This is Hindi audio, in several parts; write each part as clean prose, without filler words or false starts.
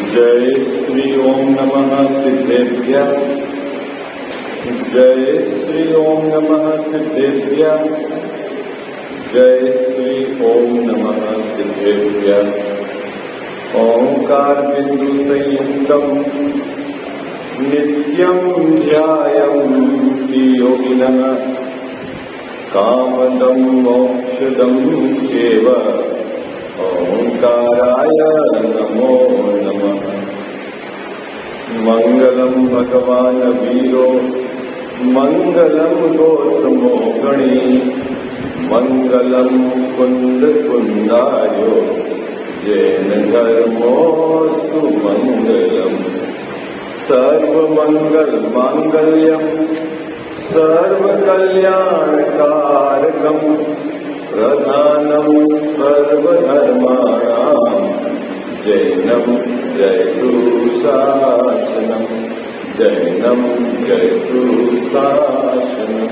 जय श्री ओम नमः सिद्धेभ्यः। जय श्री ओम नमः सिद्धेभ्यः। जय श्री ओम नमः सिद्धेभ्यः। ओंकार बिंदु संयुक्तम नित्यं ध्यायन्ति योगिनः कामदं मोक्षदं चैव। ओंकाराय नमो नमः। मंगलम भगवान वीरो मंगलम गोत्रमो गणी मंगलम कुंद कुंदायो जैन धर्मोस्तु मंगलम। सर्वमंगल मांगल्यम सर्वकल्याणकारकम प्रधानम सर्वधर्माणां जैनम जयतु शासनम। जैनम जयतु शासनम।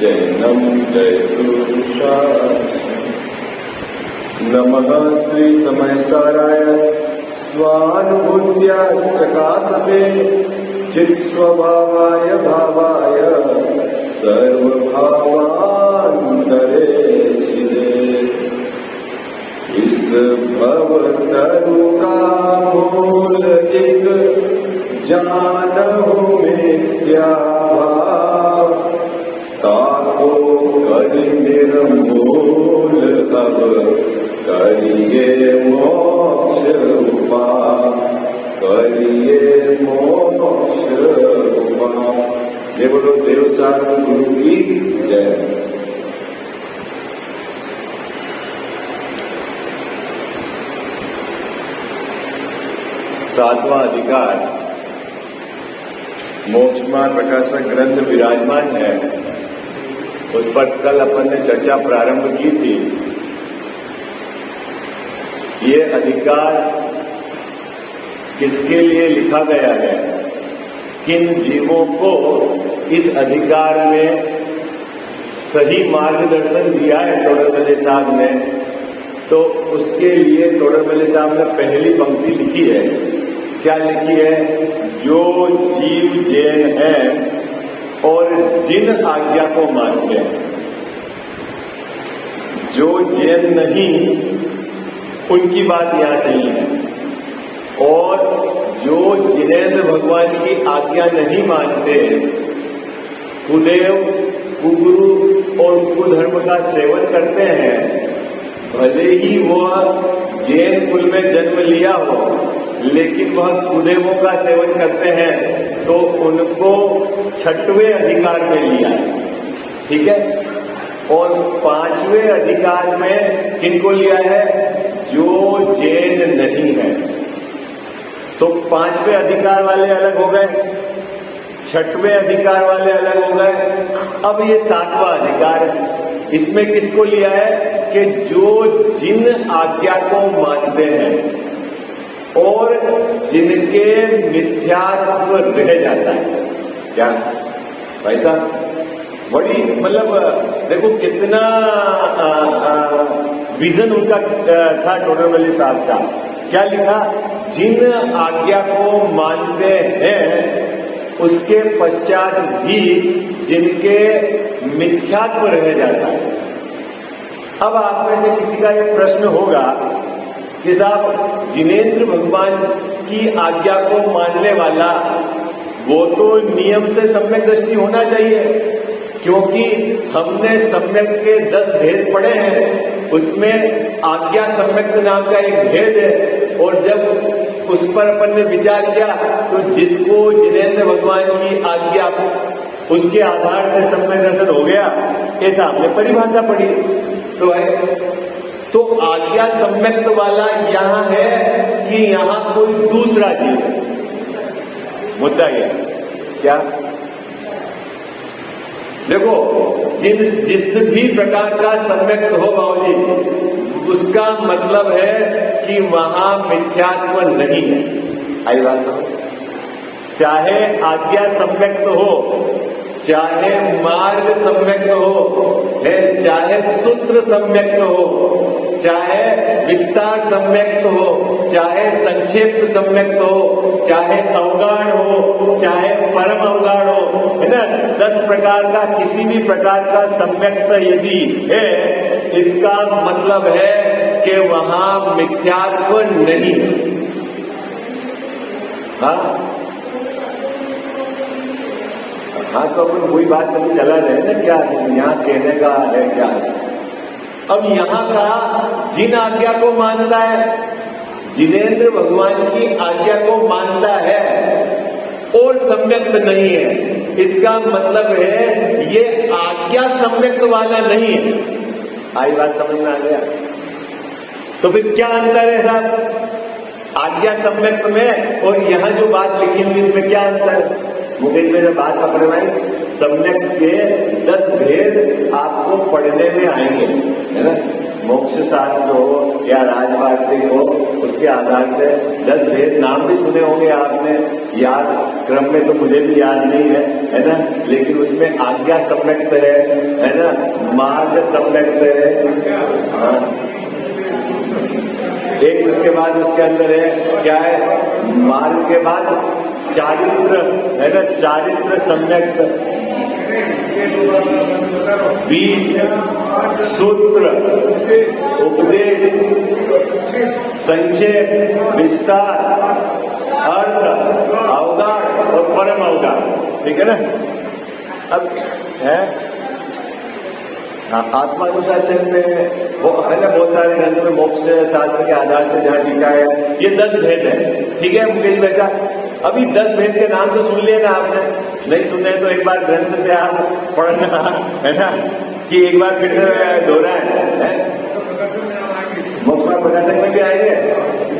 जैनम जयतु शासनम। नमः श्री समय साराय स्वानुभूत्या चकासते चित्स्वभावाय भावाय सर्वभावान्तरे छिदे। इस भवतरु का मूल एक जानहु मिथ्या भाव ताको करि निर्मूल अब करिए मोक्ष उपाय। करिए मोक्ष उपाय। ये बोलो देव शास्त्र गुरु की जय। सातवां अधिकार मोक्ष मार्ग प्रकाशक ग्रंथ विराजमान है। उस पर कल अपन ने चर्चा प्रारंभ की थी। ये अधिकार किसके लिए लिखा गया है, किन जीवों को इस अधिकार में सही मार्गदर्शन दिया है टोडरमल साहब ने, तो उसके लिए टोडरमल साहब ने पहली पंक्ति लिखी है। क्या लिखी है? जो जीव जैन है और जिन आज्ञा को मानते हैं। जो जैन नहीं उनकी बात यहां नहीं है, और जो जिनेंद्र भगवान की आज्ञा नहीं मानते, कुदेव कुगुरु और कुधर्म का सेवन करते हैं, भले ही वह जैन कुल में जन्म लिया हो, लेकिन वह कुदेवों का सेवन करते हैं, तो उनको छठवें अधिकार में लिया है। ठीक है। और पांचवें अधिकार में किनको लिया है? जो जैन नहीं है। तो पांचवें अधिकार वाले अलग हो गए, छठवें अधिकार वाले अलग हो गए। अब ये सातवां अधिकार है। इसमें किसको लिया है कि जो जिन आज्ञा को मानते हैं और जिनके मिथ्यात्व रह जाता है। क्या भाई साहब, बड़ी मतलब देखो कितना विजन उनका था टोडरमल साहब का। क्या लिखा? जिन आज्ञा को मानते हैं उसके पश्चात भी जिनके मिथ्यात्व रह जाता है। अब आप में से किसी का यह प्रश्न होगा कि साहब, जिनेंद्र भगवान की आज्ञा को मानने वाला वो तो नियम से सम्यक दृष्टि होना चाहिए, क्योंकि हमने सम्यक के 10 भेद पढ़े हैं। उसमें आज्ञा सम्यक नाम का एक भेद है, और जब उस पर अपन ने विचार किया तो जिसको जिनेंद्र भगवान की आज्ञा उसके आधार से सम्यक दर्शन हो गया, ऐसा हमने परिभाषा पढ़ी। तो आज्ञा सम्यक वाला यहाँ है कि यहाँ कोई दूसरा जीव है? मुद्दा यह क्या? देखो, जिस भी प्रकार का सम्यक हो बाबूजी, उसका मतलब है कि वहां मिथ्यात्व नहीं है। आई बात समझ? चाहे आज्ञा सम्यक्त हो, चाहे मार्ग सम्यक्त हो, है चाहे सूत्र सम्यक्त हो, चाहे विस्तार सम्यक्त हो, चाहे संक्षेप सम्यक्त हो, चाहे अवगाढ़ हो, चाहे परम अवगाढ़ हो, है ना, 10 प्रकार का किसी भी प्रकार का सम्यक्त यदि है, इसका मतलब है कि वहां मिथ्यात्व नहीं है। हाँ, तो अपन वही बात कभी चला रहे ना, क्या यहाँ कहने का है क्या। अब यहाँ का जिन आज्ञा को मानता है, जिनेंद्र भगवान की आज्ञा को मानता है और सम्यक्त नहीं है, इसका मतलब है ये आज्ञा सम्यक्त वाला नहीं है। आई बात समझ में आ गया? तो फिर क्या अंतर है साहब आज्ञा सम्यक्त में और यहाँ जो बात लिखी हुई इसमें क्या अंतर है? मुकेश में जब बात पकड़े भाई, सम्यक के 10 भेद आपको पढ़ने में आएंगे, है ना। मोक्ष शास्त्र हो या राजवार्तिक हो, उसके आधार से 10 भेद नाम भी सुने होंगे आपने, याद क्रम में तो मुझे भी याद नहीं है ना, लेकिन उसमें आज्ञा सम्यक्त है ना, मार्ग सम्यक्त है। हाँ, एक उसके बाद उसके अंदर है क्या है, मार्ग के बाद चारित्र, है ना, चारित्र सम्यक्त, बीज, सूत्र, उपदेश, संक्षेप, विस्तार, अर्थ, अवगाढ़ और परम अवगाढ़। ठीक है ना। अब है आत्मानुशासन में वो है ना, बहुत सारे ग्रंथ में मोक्ष शास्त्र के आधार से जहाँ लिखा है ये 10 भेद है। ठीक है मुकेश वैसा, अभी 10 भेद के नाम तो सुन लिए ना आपने, नहीं सुने तो एक बार ग्रंथ से आप पढ़ना, है ना, कि एक बार फिर से दोहराए। मोक्ष प्रकाशक में भी आएंगे,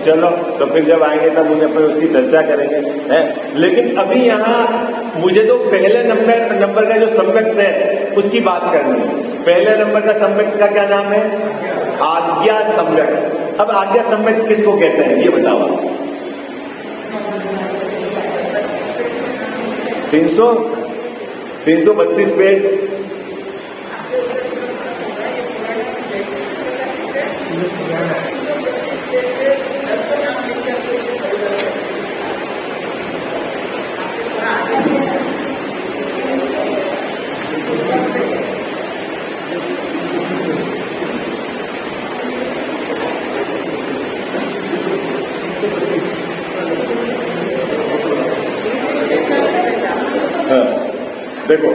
चलो तो फिर जब आएंगे तब उन्हें पर उसकी चर्चा करेंगे, है। लेकिन अभी यहाँ मुझे तो पहले नंबर का जो सम्यक्त है उसकी बात करनी है। पहले नंबर का सम्यक्त का क्या नाम है? आज्ञा सम्यक्त। अब आज्ञा सम्यक्त किसको कहते हैं ये बताओ। 332 पेज। देखो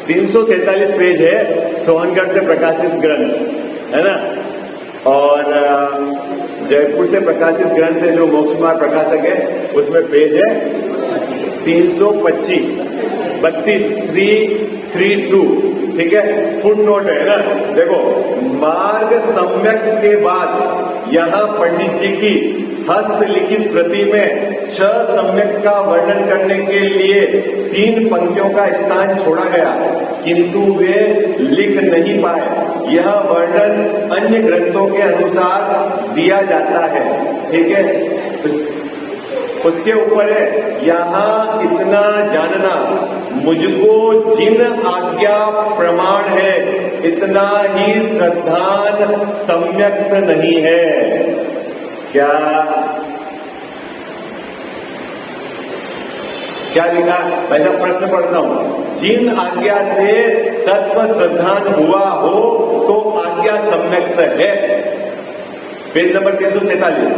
347 पेज है, सोहनगढ़ से प्रकाशित ग्रंथ है ना, और जयपुर से प्रकाशित ग्रंथ है जो मोक्षमार्ग प्रकाशक है, उसमें पेज है 325 332। ठीक है, फुट नोट है ना। देखो मार्ग सम्यक के बाद यहाँ पंडित जी की हस्तलिखित प्रति में 6 सम्यक का वर्णन करने के लिए 3 पंक्तियों का स्थान छोड़ा गया, किंतु वे लिख नहीं पाए। यह वर्णन अन्य ग्रंथों के अनुसार दिया जाता है। ठीक है, उसके ऊपर है यहाँ इतना जानना, मुझको जिन आज्ञा प्रमाण है इतना ही श्रद्धान सम्यक्त नहीं है। क्या लिखा? पहला प्रश्न पढ़ता हूं, जिन आज्ञा से तत्व श्रद्धान हुआ हो तो आज्ञा सम्यक्त है। Page number 347।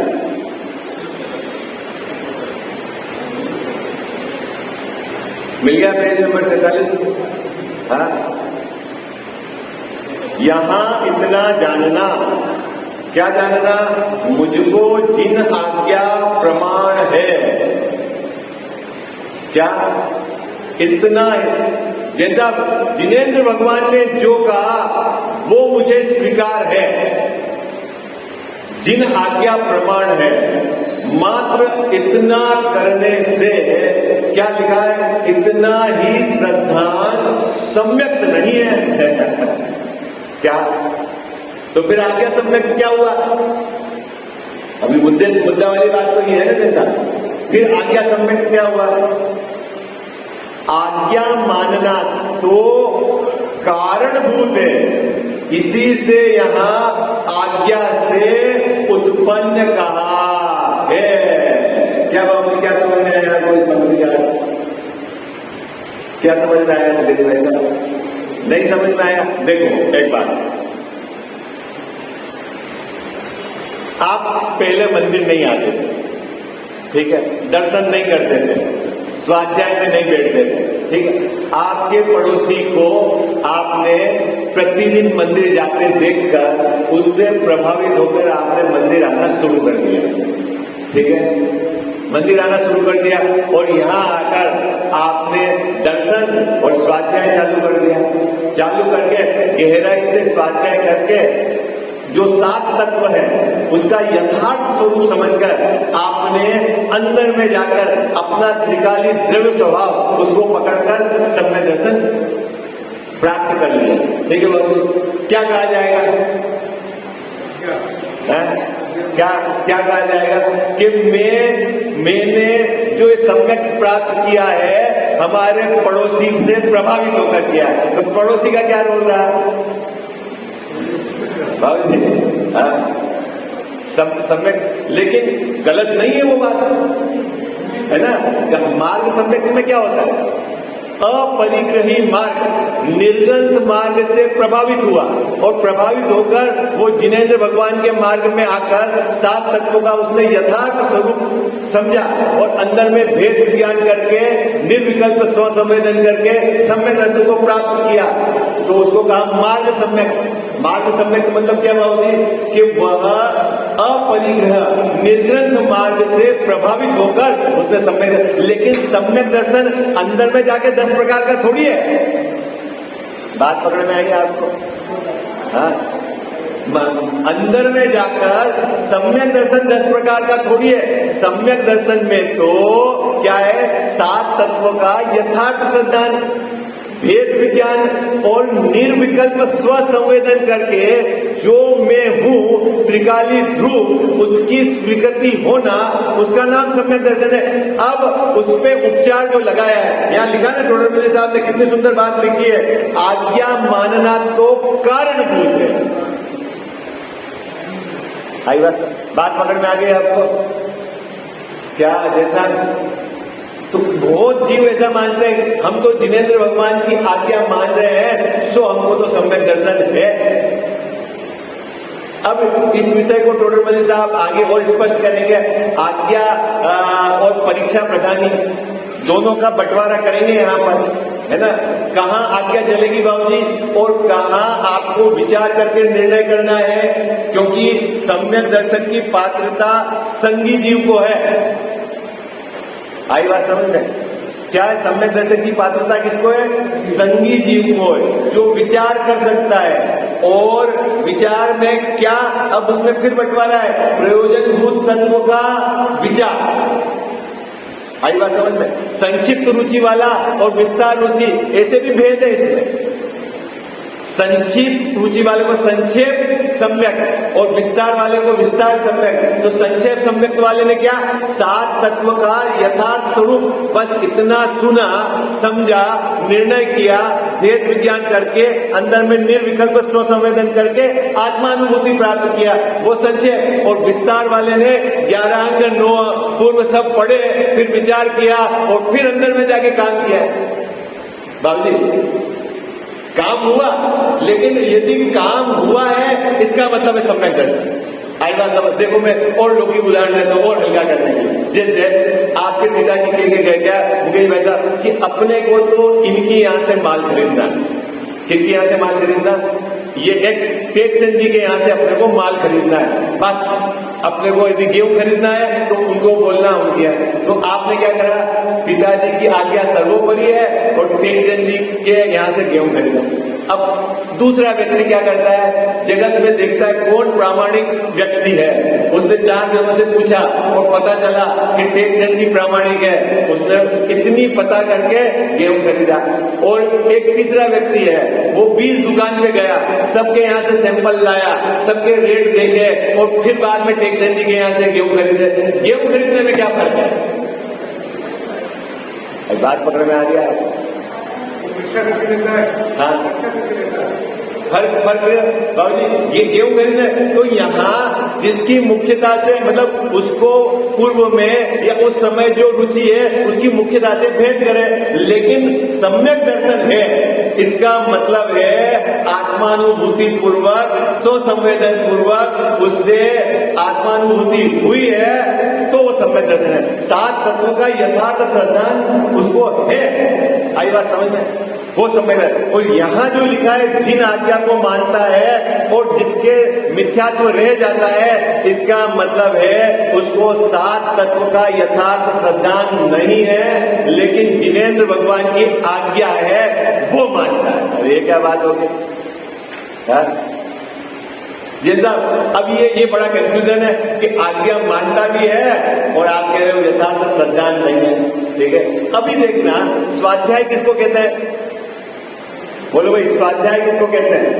मिल गया पेज नंबर 43। हाँ, यहां इतना जानना, क्या जानना? मुझको जिन आज्ञा प्रमाण है, क्या इतना है? जैसा जिनेंद्र भगवान ने जो कहा वो मुझे स्वीकार है, जिन आज्ञा प्रमाण है, मात्र इतना करने से क्या लिखा है? इतना ही श्रद्धान सम्यक्त नहीं है। क्या? तो फिर आज्ञा सम्यक्त क्या हुआ? अभी मुद्दा वाली बात तो ये है ना जैसा, फिर आज्ञा सम्यक्त क्या हुआ? आज्ञा मानना तो कारणभूत है, इसी से यहां आज्ञा से उत्पन्न कहा है। क्या बाबू, क्या समझ में आया? कोई समझ में आया? क्या समझ में आया? नहीं समझ में आया? देखो एक बात, आप पहले मंदिर नहीं आते थे, ठीक है, दर्शन नहीं करते थे, स्वाध्याय में नहीं बैठते थे, ठीक है। आपके पड़ोसी को आपने प्रतिदिन मंदिर जाते देखकर उससे प्रभावित होकर आपने मंदिर आना शुरू कर दिया, ठीक है, मंदिर आना शुरू कर दिया और यहां आकर आपने दर्शन और स्वाध्याय चालू कर दिया। चालू करके गहराई से स्वाध्याय करके जो 7 तत्व है उसका यथार्थ स्वरूप समझकर आपने अंदर में जाकर अपना त्रिकाली द्रव्य स्वभाव उसको पकड़कर सम्यक दर्शन प्राप्त कर लिया, ठीक है बाबू। क्या कहा जाएगा? क्या कहा जाएगा कि मैंने जो सम्यक प्राप्त किया है हमारे पड़ोसी से प्रभावित होकर किया है। तो पड़ोसी का क्या रोल रहा? सम्यक, लेकिन गलत नहीं है वो बात, है ना। मार्ग सम्यक में क्या होता है? अपरिग्रही मार्ग निर्गंत मार्ग से प्रभावित हुआ और प्रभावित होकर वो जिनेंद्र भगवान के मार्ग में आकर 7 तत्वों का उसने यथार्थ स्वरूप समझा और अंदर में भेद विज्ञान करके निर्विकल्प स्व संवेदन करके सम्यक दर्शन को प्राप्त किया। तो उसको कहा मार्ग सम्यक। मार्ग सम्यक का मतलब क्या होती कि वह अपरिग्रह निर्ग्रंथ मार्ग से प्रभावित होकर उसने सम्यक, लेकिन सम्यक दर्शन अंदर में जाके 10 प्रकार का थोड़ी है। बात पकड़ में आई आपको? हाँ, अंदर में जाकर सम्यक दर्शन 10 प्रकार का थोड़ी है। सम्यक दर्शन में तो क्या है? 7 तत्वों का यथार्थ सिद्धांत, भेद विज्ञान और निर्विकल्प स्व संवेदन करके जो मैं हूं त्रिकाली ध्रुव उसकी स्वीकृति होना, उसका नाम सम्यक दर्शन है। अब उस पे उपचार जो लगाया है, यहां लिखा ना टोडरमल साहब ने, कितनी सुंदर बात लिखी है, आज्ञा मानना तो कारणभूत है। आई बात पकड़ में आ गई आपको? क्या जैसा तो बहुत जीव ऐसा मानते हैं हम तो जिनेंद्र भगवान की आज्ञा मान रहे हैं सो हमको तो सम्यक दर्शन है। अब इस विषय को टोडरमल साहब आगे और स्पष्ट करेंगे। आज्ञा और परीक्षा प्रधानी दोनों का बंटवारा करेंगे यहाँ पर, है ना। कहाँ आज्ञा चलेगी बाबूजी और कहाँ आपको विचार करके निर्णय करना है, क्योंकि सम्यक दर्शन की पात्रता संगी जीव को है। आई बात समझ में? क्या है सम्यक दर्शन की पात्रता? किसको है? संगी जीव को है, जो विचार कर सकता है। और विचार में क्या, अब उसमें फिर बंटवारा है, प्रयोजनभूत तत्व का विचार। आई बात समझ में? संक्षिप्त रुचि वाला और विस्तार रुचि, ऐसे भी भेद है इसमें। संक्षिप्त रुचि वाले को संक्षेप सम्यक और विस्तार वाले को विस्तार सम्यक। तो संक्षेप सम्यक वाले ने क्या? 7 तत्व का यथार्थ स्वरूप बस इतना सुना, समझा, निर्णय किया, भेद विज्ञान करके अंदर में निर्विकल्प स्व संवेदन करके आत्मानुभूति प्राप्त किया, वो संक्षेप। और विस्तार वाले ने 11 अंग 9 पूर्व सब पढ़े, फिर विचार किया और फिर अंदर में जाके काम किया। बाबूजी काम हुआ, लेकिन यदि काम हुआ है इसका मतलब है सम्यक दर्शन। आई बात समझ? देखो मैं और लोग की उदाहरण देता हूं और हल्का करने के लिए। जैसे आपके पिताजी कह के गए क्या मुकेश भाई साहब कि अपने को तो इनकी यहां से माल खरीदना, किनकी यहां से माल खरीदना? ये एक्स टेकचंद जी के यहां से अपने को माल खरीदना है। बस अपने को यदि गेहूं खरीदना है तो उनको बोलना उनकी है। तो आपने क्या करा? पिताजी की आज्ञा सर्वोपरि है और टेकचंद जी के यहां से गेहूं खरीदा। अब दूसरा व्यक्ति क्या करता है? जगत में देखता है कौन प्रामाणिक व्यक्ति है। उसने 4 जनों से पूछा और पता चला कि टेकचंद जी प्रामाणिक है। उसने इतनी पता करके गेहूं खरीदा। और एक तीसरा व्यक्ति है, वो 20 दुकान पे गया, सबके यहाँ से सैंपल लाया, सबके रेट देखे और फिर बाद में टेकचंद जी के यहाँ से गेहूं खरीदे। गेहूं खरीदने में क्या फर्क है? बात पकड़ में आ गया। हाँ, फर्क बाबूजी ये गेहूं खरीदे तो यहाँ जिसकी मुख्यता से मतलब उसको पूर्व में या उस समय जो रुचि है उसकी मुख्यता से भेद करे, लेकिन सम्यक दर्शन है इसका मतलब है आत्मानुभूति पूर्वक स्वसंवेदन पूर्वक उससे आत्मानुभूति हुई है तो वो सम्यक दर्शन है। 7 तत्वों का यथार्थ श्रद्धान उसको है, आई बात समझ में, वो समझ है। और यहाँ जो लिखा है जिन आज्ञा को मानता है और जिसके मिथ्यात्व रह जाता है, इसका मतलब है उसको 7 तत्व का यथार्थ श्रद्धान नहीं है, लेकिन जिनेंद्र भगवान की आज्ञा है वो मानता है। अरे ये क्या बात होगी जैसा अब ये बड़ा कंफ्यूजन है कि आज्ञा मानता भी है और आप कह रहे हो यथार्थ श्रद्धान नहीं है। ठीक है, अभी देखना स्वाध्याय किसको कहते हैं, बोलो भाई स्वाध्याय किसको कहते हैं?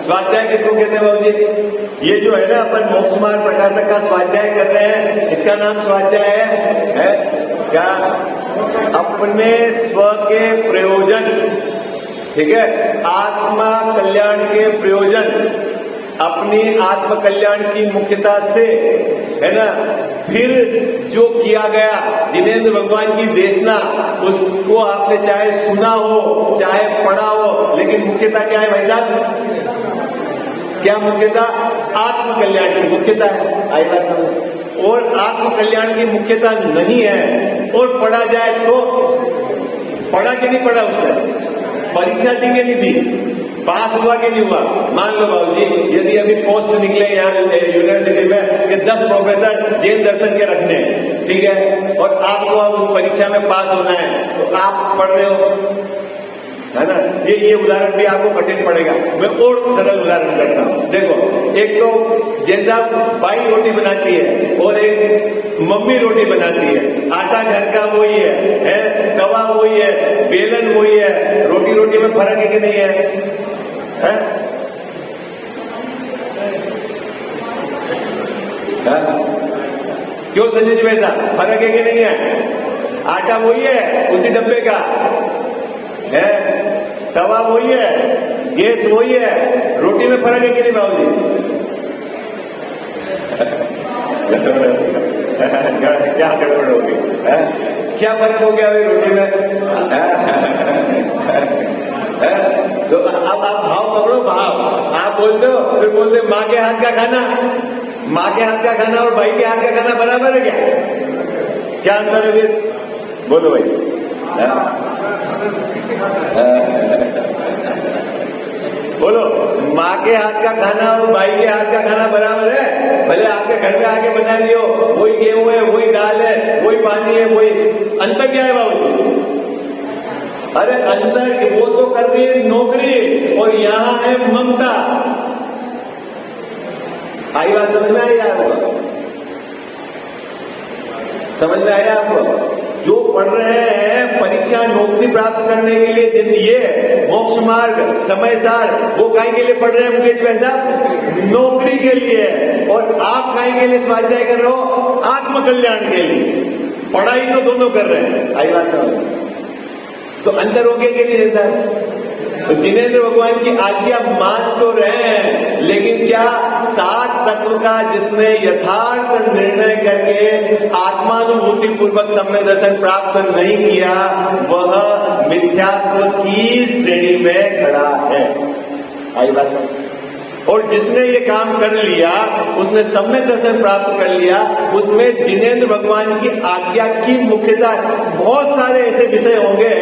स्वाध्याय किसको कहते हैं बाबूजी? ये जो है ना अपन मोक्ष मार्ग प्रकाशक का स्वाध्याय कर रहे हैं, इसका नाम स्वाध्याय है क्या? अपने स्व के प्रयोजन, ठीक है, आत्मा कल्याण के प्रयोजन, अपनी आत्म कल्याण की मुख्यता से, है ना, फिर जो किया गया जिनेंद्र भगवान की देशना उसको आपने चाहे सुना हो चाहे पढ़ा हो, लेकिन मुख्यता क्या है भाई साहब? क्या मुख्यता? आत्म कल्याण की मुख्यता है, आई बात समझ। और आत्म कल्याण की मुख्यता नहीं है और पढ़ा जाए तो पढ़ा कि नहीं पढ़ा, उसने परीक्षा दी कि नहीं दी, पास हुआ कि नहीं हुआ? मान लो बाबूजी यदि अभी पोस्ट निकले यहाँ यूनिवर्सिटी में कि 10 प्रोफेसर जैन दर्शन के रखने हैं, ठीक है, और आपको अब उस परीक्षा में पास होना है तो आप पढ़ रहे हो, है ना। ये उदाहरण भी आपको कठिन पड़ेगा, मैं और सरल उदाहरण करता हूँ। देखो, एक तो जैसा बाई रोटी बनाती है और एक मम्मी रोटी बनाती है, आटा घर का वही है, तवा वही है, बेलन वही है, रोटी में फर्क है कि नहीं है? क्यों संजय जी वैसा फर्क है कि नहीं है? आटा वही है उसी डब्बे का है, तवा वही है, गैस वही है, रोटी में फर्क है कि नहीं बाबूजी? क्या गड़बड़ होगी? क्या फर्क हो गया भाई रोटी में? तो अब आप भाव पकड़ो, भाव आप बोलते हो, फिर बोलते माँ के हाथ का खाना, माँ के हाथ का खाना और भाई के हाथ का खाना बराबर है क्या अंतर है? बोलो भाई। बोलो, माँ के हाथ का खाना और भाई के हाथ का खाना बराबर है? भले आपके घर में आके बना लियो, वही गेहूं है, वही दाल है, वही पानी है, वही, अंतर क्या है बाबू? अरे अंतर वो तो कर रही है नौकरी और यहाँ है ममता। आई बात समझ में आई आपको? समझ में आया आपको? जो पढ़ रहे हैं परीक्षा नौकरी प्राप्त करने के लिए, जिन ये मोक्ष मार्ग समय सार, वो काहे के लिए पढ़ रहे हैं मुकेश भाई साहब? नौकरी के लिए। और आप काहे के लिए स्वाध्याय कर रहे हो? आत्म कल्याण के लिए। पढ़ाई तो दोनों कर रहे हैं, आई बात समझ। तो अंतर हो गया कि नहीं रहता है? तो जिनेंद्र भगवान की आज्ञा मान तो रहे हैं, लेकिन क्या 7 तत्व का जिसने यथार्थ निर्णय करके आत्मानुभूति पूर्वक सम्यक दर्शन प्राप्त नहीं किया, वह मिथ्यात्व की श्रेणी में खड़ा है। आई बात समझ। और जिसने ये काम कर लिया, उसने सम्यक दर्शन प्राप्त कर लिया, उसमें जिनेंद्र भगवान की आज्ञा की मुख्यता। बहुत सारे ऐसे विषय होंगे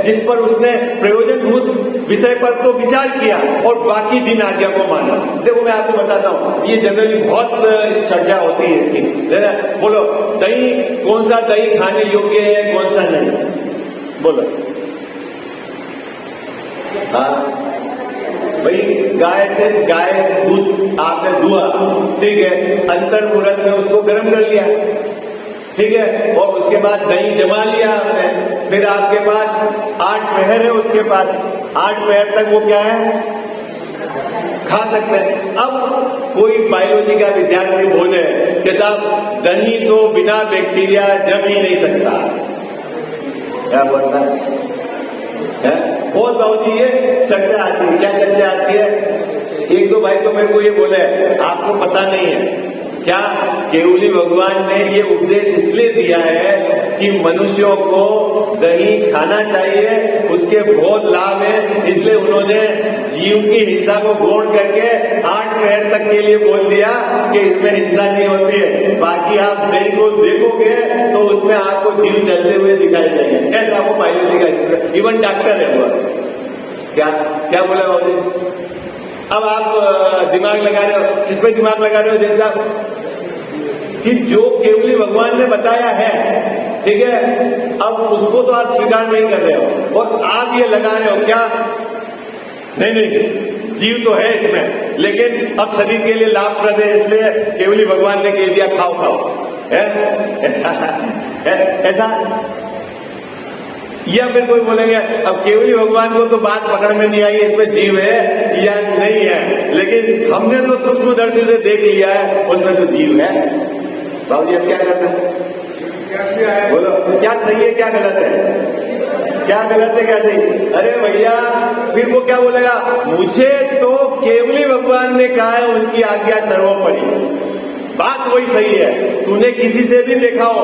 जिस पर उसने प्रयोजनभूत विषय पर तो विचार किया और बाकी जिन आज्ञा को माना। देखो मैं आपको बताता हूँ, ये जनरली बहुत चर्चा होती है इसकी, है ना। बोलो, दही, कौन सा दही खाने योग्य है, कौन सा नहीं? बोलो। हाँ भाई, गाय दूध आपने दुआ, ठीक है, अंतर मुहूर्त में उसको गर्म कर लिया, ठीक है, और उसके बाद दही जमा लिया आपने, फिर आपके पास 8 पहर है, उसके पास 8 पहर तक वो क्या है? खा सकते हैं। अब कोई बायोलॉजी का विद्यार्थी बोले कि साहब दही तो बिना बैक्टीरिया जम ही नहीं सकता, क्या बोलता है? बहुत बाबूजी ये चर्चा आती है। क्या चर्चा आती है? एक दो भाई तो मेरे को ये बोले आपको पता नहीं है क्या, केवली भगवान ने ये उपदेश इसलिए दिया है कि मनुष्यों को दही खाना चाहिए, उसके बहुत लाभ है, इसलिए उन्होंने जीव की हिंसा को गौण करके 8 पैर तक के लिए बोल दिया कि इसमें हिंसा नहीं होती है। बाकी आप दही को देखोगे तो उसमें आपको जीव चलते हुए दिखाई देंगे। ऐसा वो बायोलॉजी का, इवन डॉक्टर है वो। क्या क्या बोला बाबू? अब आप दिमाग लगा रहे हो, किस पे दिमाग लगा रहे हो? जैसा कि जो केवली भगवान ने बताया है, ठीक है, अब उसको तो आप स्वीकार नहीं कर रहे हो और आप ये लगा रहे हो क्या, नहीं नहीं जीव तो है इसमें, लेकिन अब शरीर के लिए लाभप्रद है इसलिए केवली भगवान ने कह दिया खाओ खाओ, है ऐसा? या फिर कोई बोलेंगे अब केवली भगवान को तो बात पकड़ में नहीं आई, इसमें जीव है या नहीं है, लेकिन हमने तो सूक्ष्मदर्शी से देख लिया है उसमें तो जीव है। बाबूजी अब क्या करते हैं? बोलो क्या सही है क्या गलत है? क्या गलत है क्या सही? अरे भैया फिर वो क्या बोलेगा, मुझे तो केवली भगवान ने कहा है उनकी आज्ञा सर्वोपरि। बात वही सही है, तूने किसी से भी देखा हो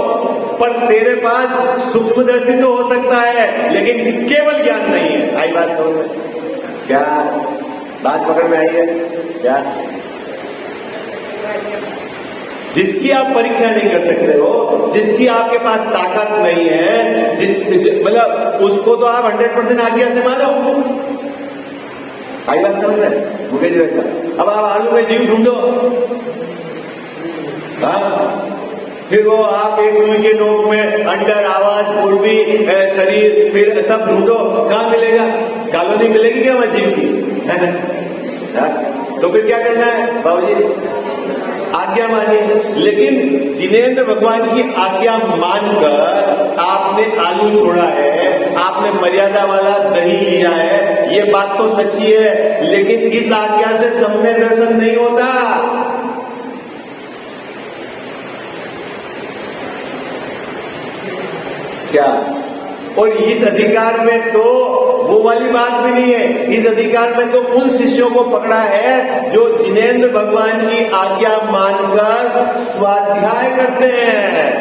पर तेरे पास सूक्ष्मदर्शी तो हो सकता है लेकिन केवल ज्ञान नहीं है। आई बात समझ में? क्या बात पकड़ में आई है क्या? जिसकी आप परीक्षा नहीं कर सकते हो, जिसकी आपके पास ताकत नहीं है, मतलब उसको तो आप 100% आज्ञा से मानो। आई बात समझ रहे मुकेश भाई? अब आप आलू में जीव ढूंढो, फिर वो आप एक सुई के नोक में अंडर, आवाज, पूर्वी, शरीर, फिर सब ढूंढो, कहां मिलेगा? कॉलोनी मिलेगी क्या वहां जीव की? तो फिर क्या करना है बाबूजी? आज्ञा मानी। लेकिन जिनेंद्र भगवान की आज्ञा मानकर आपने आलू छोड़ा है, आपने मर्यादा वाला दही लिया है, ये बात तो सच्ची है, लेकिन इस आज्ञा से सम्यक दर्शन नहीं होता। क्या? और इस अधिकार में तो वो वाली बात भी नहीं है, इस अधिकार में तो उन शिष्यों को पकड़ा है जो जिनेंद्र भगवान की आज्ञा मानकर स्वाध्याय करते हैं।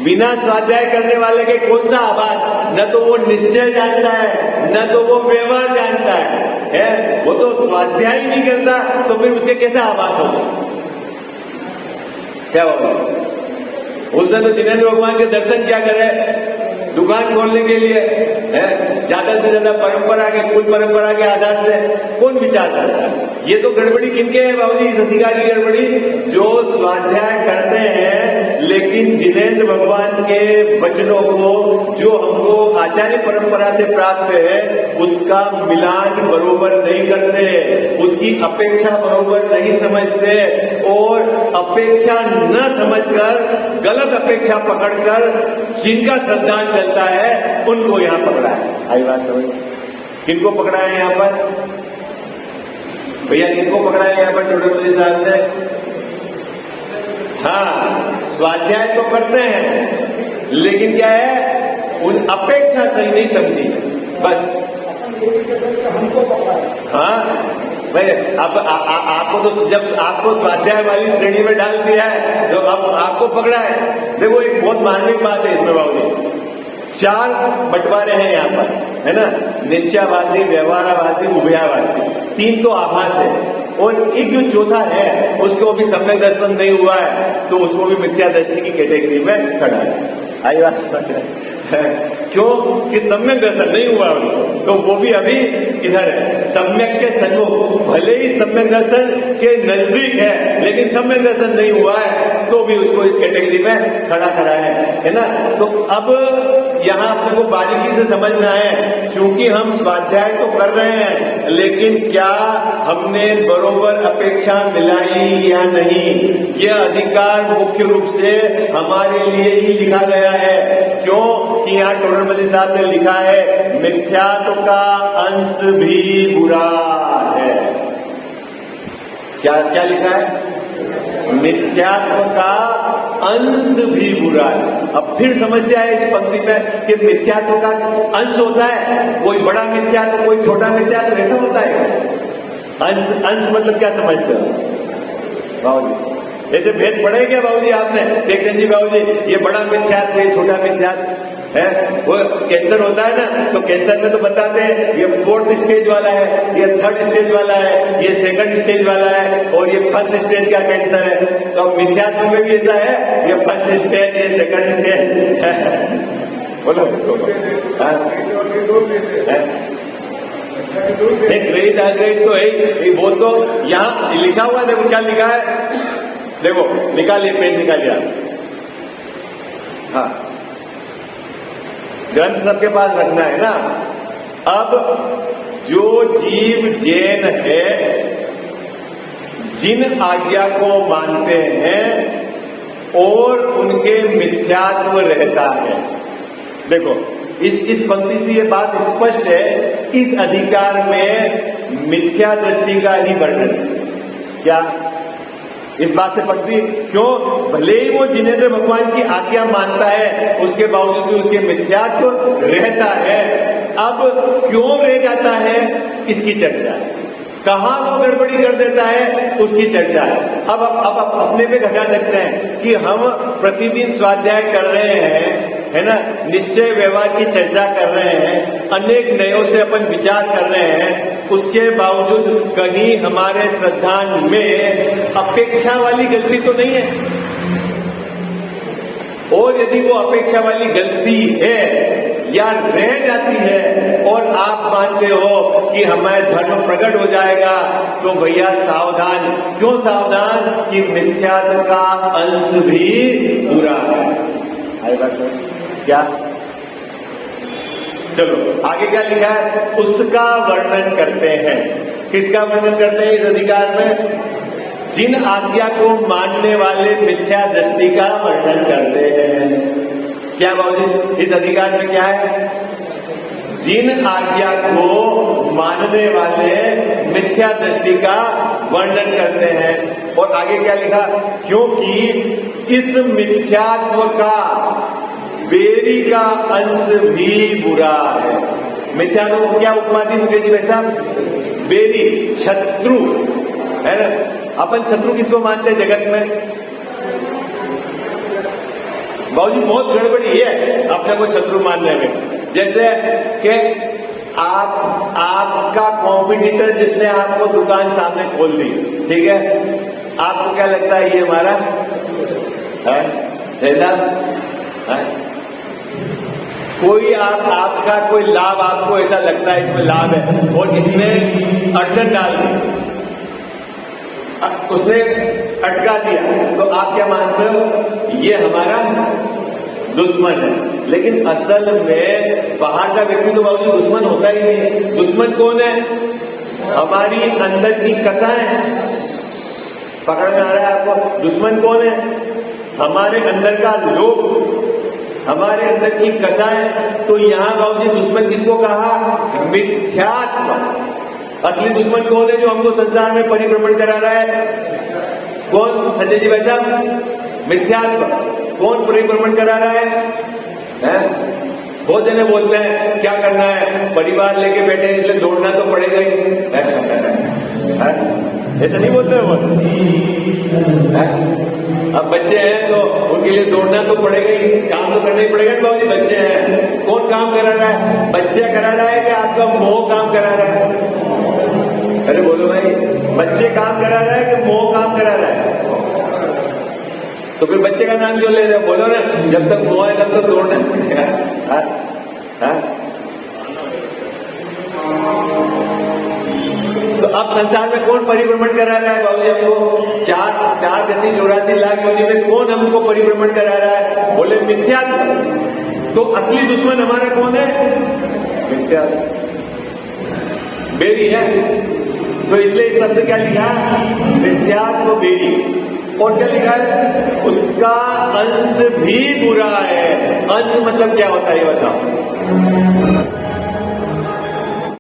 बिना स्वाध्याय करने वाले के कौन सा आभास? न तो वो निश्चय जानता है, न तो वो व्यवहार जानता है? वो तो स्वाध्याय ही नहीं करता, तो फिर उसके कैसे आभास होगा? क्या होगा? उस दिन तो जिनेंद्र भगवान के दर्शन क्या करे? दुकान खोलने के लिए है, ज्यादा से ज्यादा परंपरा के, कुल परंपरा के आधार से कौन विचार करता है? ये तो गड़बड़ी किनके है बाबूजी? इस अधिकार की गड़बड़ी जो स्वाध्याय करते हैं लेकिन जिनेंद्र भगवान के वचनों को जो हमको आचार्य परंपरा से प्राप्त है उसका मिलान बरोबर नहीं करते, उसकी अपेक्षा बरोबर नहीं समझते, और अपेक्षा न समझकर गलत अपेक्षा पकड़कर जिनका श्रद्धांजलि चलता है उनको यहां पकड़ा है। आई बात समझ? किनको पकड़ा है यहां पर भैया? किनको पकड़ा है यहां पर टोटल साहब ने? हाँ, स्वाध्याय तो करते हैं लेकिन क्या है, उन अपेक्षा सही नहीं समझी बस। हाँ भाई, अब आपको तो जब आपको स्वाध्याय वाली श्रेणी में डाल दिया है तो अब आपको पकड़ा है। देखो एक बहुत मार्मिक बात है इसमें बाबूजी, 4 बंटवारे हैं यहाँ पर, है ना? निश्चयाभासी, व्यवहाराभासी, उभयाभासी, 3 तो आभास है और एक जो चौथा है उसको भी सम्यक दर्शन नहीं हुआ है तो उसको भी मिथ्या दृष्टि की कैटेगरी में खड़ा है। आई बात? क्यों कि सम्यक दर्शन नहीं हुआ उसको, तो वो भी अभी इधर है, सम्यक के सन्मुख। भले ही सम्यक दर्शन के नजदीक है लेकिन सम्यक दर्शन नहीं हुआ है तो भी उसको इस कैटेगरी में खड़ा करा है ना? तो अब यहाँ अपने को बारीकी से समझना है, क्योंकि हम स्वाध्याय तो कर रहे हैं लेकिन क्या हमने बरोबर अपेक्षा मिलाई या नहीं? यह अधिकार मुख्य रूप से हमारे लिए ही लिखा गया है। क्यों कि यहाँ टोडरमल साहब ने लिखा है मिथ्यात्व का अंश भी बुरा है। क्या क्या लिखा है? मिथ्यात्व का अंश भी बुरा है। अब फिर समस्या है इस पंक्ति में कि मिथ्यात्व का अंश होता है, कोई बड़ा मिथ्यात्व कोई छोटा मिथ्यात्व, ऐसा होता है? अंश अंश मतलब क्या समझते हो बाबूजी? ऐसे भेद पड़े क्या बाबूजी आपने? देखते जी बाबूजी ये बड़ा मिथ्यात्व ये छोटा मिथ्यात्व है। वो कैंसर होता है ना, तो कैंसर में तो बताते हैं ये 4th स्टेज वाला है, ये 3rd स्टेज वाला है, ये 2nd स्टेज वाला है और ये 1st स्टेज का कैंसर है। तो मिथ्यात्व में भी ऐसा है, ये 1st स्टेज ये 2nd स्टेज बोलो ग्रहित अग्रहित तो है। वो तो यहाँ लिखा हुआ है, देखो क्या लिखा है, देखो निकालिए, पेन निकालिए। हाँ, ग्रंथ सबके पास रखना है ना। अब जो जीव जैन है, जिन आज्ञा को मानते हैं और उनके मिथ्यात्व रहता है, देखो इस पंक्ति से ये बात स्पष्ट है, इस अधिकार में मिथ्या दृष्टि का ही वर्णन है। क्या इस बात से पंक्ति क्यों? भले ही वो जिनेंद्र भगवान की आज्ञा मानता है, उसके बावजूद भी उसके मिथ्यात्व रहता है। अब क्यों रह जाता है इसकी चर्चा है, कहां वो गड़बड़ी कर देता है उसकी चर्चा है। अब अपने पे घटा सकते हैं कि हम प्रतिदिन स्वाध्याय कर रहे हैं, है ना, निश्चय व्यवहार की चर्चा कर रहे हैं, अनेक नयों से अपन विचार कर रहे हैं, उसके बावजूद कहीं हमारे श्रद्धांजलि में अपेक्षा वाली गलती तो नहीं है। और यदि वो अपेक्षा वाली गलती है या रह जाती है और आप मानते हो कि हमारे धर्म प्रकट हो जाएगा, तो भैया सावधान। क्यों सावधान? कि मिथ्यात्व का अंश भी बुरा है। आई बात क्या? चलो आगे क्या लिखा है? उसका वर्णन करते हैं। किसका वर्णन करते हैं इस अधिकार में? जिन आज्ञा को मानने वाले मिथ्या दृष्टि का वर्णन करते हैं। क्या बाबूजी इस अधिकार में क्या है? जिन आज्ञा को मानने वाले मिथ्या दृष्टि का वर्णन करते हैं। और आगे क्या लिखा? क्योंकि इस मिथ्यात्व का बेरी का अंश भी बुरा है। मिथ्यात्व को क्या उपमा दी मुकेश जी भाई साहब? बेरी, शत्रु, है ना। अपन शत्रु किसको मानते हैं जगत में? बाबूजी बहुत गड़बड़ी है अपने को शत्रु मानने में। जैसे कि आपका कॉम्पिटिटर जिसने आपको दुकान सामने खोल दी, ठीक है, आपको क्या लगता है ये हमारा है? कोई आपका कोई लाभ आपको ऐसा लगता है इसमें लाभ है और इसने अड़चन डाल दी, उसने अटका दिया, तो आप क्या मानते हो? ये हमारा दुश्मन है। लेकिन असल में बाहर का व्यक्ति तो बाबूजी दुश्मन होता ही नहीं। दुश्मन कौन है? हमारी अंदर की कसाएं। पकड़ में आ रहा है आपको? दुश्मन कौन है? हमारे अंदर का लोभ, हमारे अंदर की कसाएं। तो यहां बाबूजी दुश्मन किसको कहा? मिथ्यात्व। असली दुश्मन कौन है जो हमको संसार में परिभ्रमण करा रहा है? कौन संजय जी भाई साहब? मिथ्यात्व। कौन परिभ्रमण करा रहा है? बहुत जने बोलते हैं क्या करना है, परिवार लेके बैठे इसलिए दौड़ना तो पड़ेगा ही। ऐसा नहीं बोलते वो? अब बच्चे हैं तो उनके लिए दौड़ना तो पड़ेगा ही, काम तो करना ही पड़ेगा। बाबूजी बच्चे हैं, कौन काम करा रहा है? बच्चा करा रहा है कि आपका मोह काम करा रहा है? अरे बोलो भाई, बच्चे काम करा रहा है कि मोह काम करा रहा है? तो फिर बच्चे का नाम क्यों ले रहे? बोलो ना, जब तक मोह है तब तक दौड़ना पड़ेगा। तो अब संसार में कौन परिभ्रमण करा रहा है बाबूजी हमको? 4 लाख योनि में कौन हमको परिभ्रमण करा रहा है? बोले मिथ्यात्व। तो असली दुश्मन हमारा कौन है? मिथ्यात्व, बेरी है। तो इसलिए इस शब्द क्या लिखा? मिथ्यात्व बेरी। और क्या लिखा है? उसका अंश भी बुरा है। अंश मतलब क्या होता है ये बताओ?